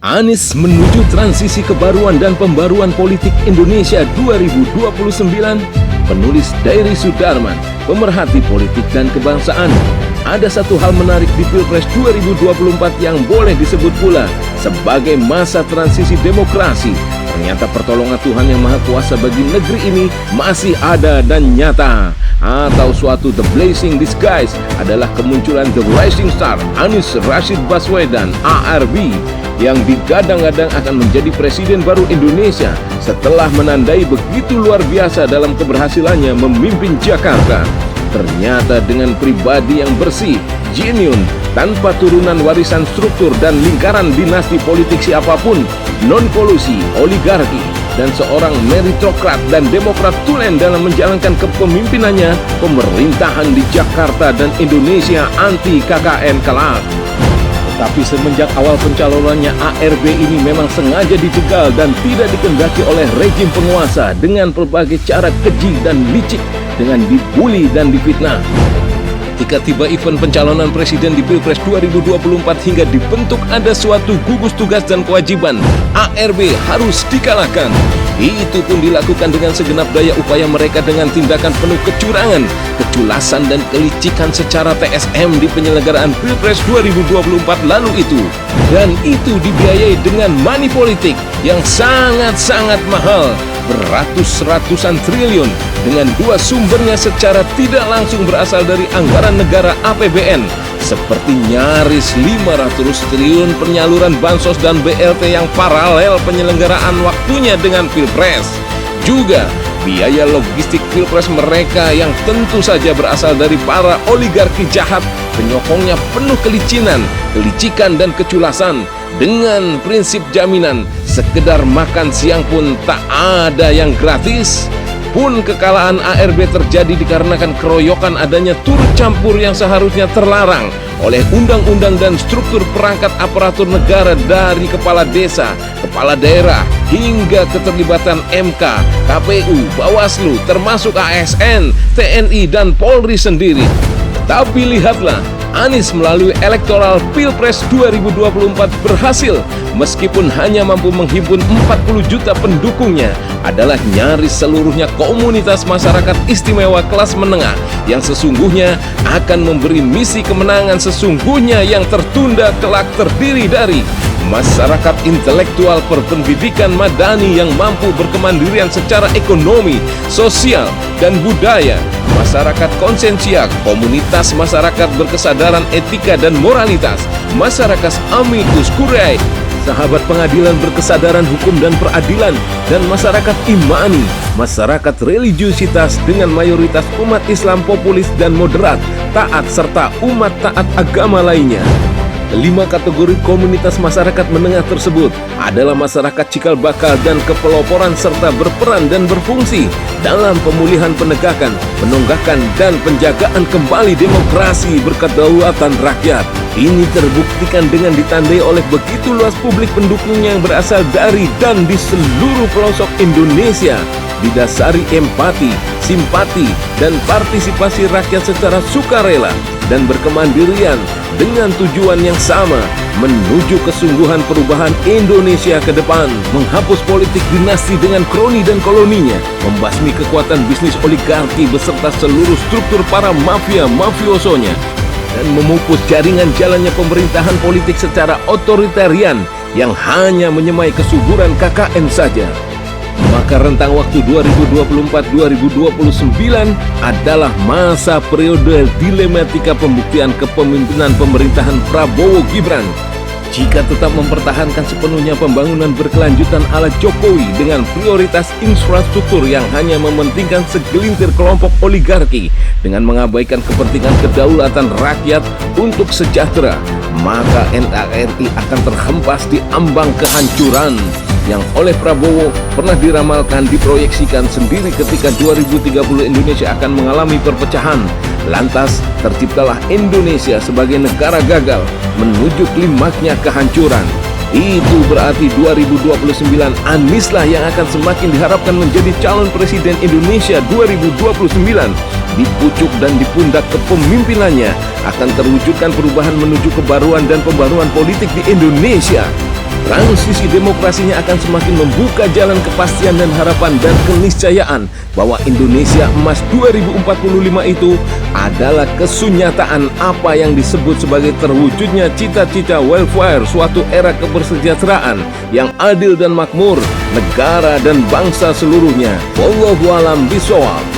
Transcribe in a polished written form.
Anies menuju transisi kebaruan dan pembaruan politik Indonesia 2029. Penulis Dairi Sudarman, pemerhati politik dan kebangsaan. Ada satu hal menarik di Pilpres 2024 yang boleh disebut pula sebagai masa transisi demokrasi. Ternyata pertolongan Tuhan Yang Maha Kuasa bagi negeri ini masih ada dan nyata. Atau suatu the blazing disguise adalah kemunculan the rising star Anies Rashid Baswedan ARB yang digadang-gadang akan menjadi presiden baru Indonesia setelah menandai begitu luar biasa dalam keberhasilannya memimpin Jakarta. Ternyata dengan pribadi yang bersih, genuine, tanpa turunan warisan struktur dan lingkaran dinasti politik siapapun, non-kolusi, oligarki, dan seorang meritokrat dan demokrat tulen dalam menjalankan kepemimpinannya, pemerintahan di Jakarta dan Indonesia anti KKN kelak. Tapi semenjak awal pencalonannya, ARB ini memang sengaja dijegal dan tidak dikendaki oleh rejim penguasa dengan berbagai cara keji dan licik, dengan dibully dan difitnah. Ketika tiba event pencalonan presiden di Pilpres 2024 hingga dibentuk ada suatu gugus tugas dan kewajiban, ARB harus dikalahkan. Itu pun dilakukan dengan segenap daya upaya mereka dengan tindakan penuh kecurangan, keculasan dan kelicikan secara TSM di penyelenggaraan Pilpres 2024 lalu itu. Dan itu dibiayai dengan money politik yang sangat-sangat mahal, beratus-ratusan triliun, dengan dua sumbernya secara tidak langsung berasal dari anggaran negara APBN, seperti nyaris 500 triliun penyaluran bansos dan BLT yang paralel penyelenggaraan waktunya dengan Pilpres. Juga biaya logistik Pilpres mereka yang tentu saja berasal dari para oligarki jahat, penyokongnya penuh kelicinan, kelicikan dan keculasan, dengan prinsip jaminan sekedar makan siang pun tak ada yang gratis. Pun kekalahan ARB terjadi dikarenakan keroyokan adanya turut campur yang seharusnya terlarang oleh undang-undang dan struktur perangkat aparatur negara, dari kepala desa, kepala daerah, hingga keterlibatan MK, KPU, Bawaslu, termasuk ASN, TNI, dan Polri sendiri. Tapi lihatlah, Anies melalui elektoral Pilpres 2024 berhasil, meskipun hanya mampu menghimpun 40 juta pendukungnya, adalah nyaris seluruhnya komunitas masyarakat istimewa kelas menengah yang sesungguhnya akan memberi misi kemenangan sesungguhnya yang tertunda kelak terdiri dari masyarakat intelektual berpendidikan madani yang mampu berkemandirian secara ekonomi, sosial, dan budaya, masyarakat konsensia, komunitas masyarakat berkesadaran etika dan moralitas, masyarakat amicus curiae, sahabat pengadilan berkesadaran hukum dan peradilan, dan masyarakat imani, masyarakat religiusitas dengan mayoritas umat Islam populis dan moderat, taat, serta umat taat agama lainnya. Kelima kategori komunitas masyarakat menengah tersebut adalah masyarakat cikal bakal dan kepeloporan serta berperan dan berfungsi dalam pemulihan, penegakan, penonggakan, dan penjagaan kembali demokrasi berkedaulatan rakyat. Ini terbuktikan dengan ditandai oleh begitu luas publik pendukungnya yang berasal dari dan di seluruh pelosok Indonesia, didasari empati, simpati, dan partisipasi rakyat secara sukarela dan berkemandirian dengan tujuan yang sama, menuju kesungguhan perubahan Indonesia ke depan, menghapus politik dinasti dengan kroni dan koloninya, membasmi kekuatan bisnis oligarki beserta seluruh struktur para mafiosonya, dan memupus jaringan jalannya pemerintahan politik secara otoritarian yang hanya menyemai kesuburan KKN saja. Maka rentang waktu 2024-2029 adalah masa periode dilematika pembuktian kepemimpinan pemerintahan Prabowo Gibran. Jika tetap mempertahankan sepenuhnya pembangunan berkelanjutan ala Jokowi dengan prioritas infrastruktur yang hanya mementingkan segelintir kelompok oligarki dengan mengabaikan kepentingan kedaulatan rakyat untuk sejahtera, maka NKRI akan terhempas di ambang kehancuran yang oleh Prabowo pernah diramalkan, diproyeksikan sendiri ketika 2030 Indonesia akan mengalami perpecahan. Lantas terciptalah Indonesia sebagai negara gagal menuju klimaknya kehancuran. Itu berarti 2029 Anieslah yang akan semakin diharapkan menjadi calon presiden Indonesia 2029. Di pucuk dan di pundak kepemimpinannya akan terwujudkan perubahan menuju kebaruan dan pembaruan politik di Indonesia. Transisi demokrasinya akan semakin membuka jalan kepastian dan harapan dan keniscayaan bahwa Indonesia Emas 2045 itu adalah kesunyataan apa yang disebut sebagai terwujudnya cita-cita welfare suatu era kebersejahteraan yang adil dan makmur negara dan bangsa seluruhnya. Wallahu a'lam bishawab.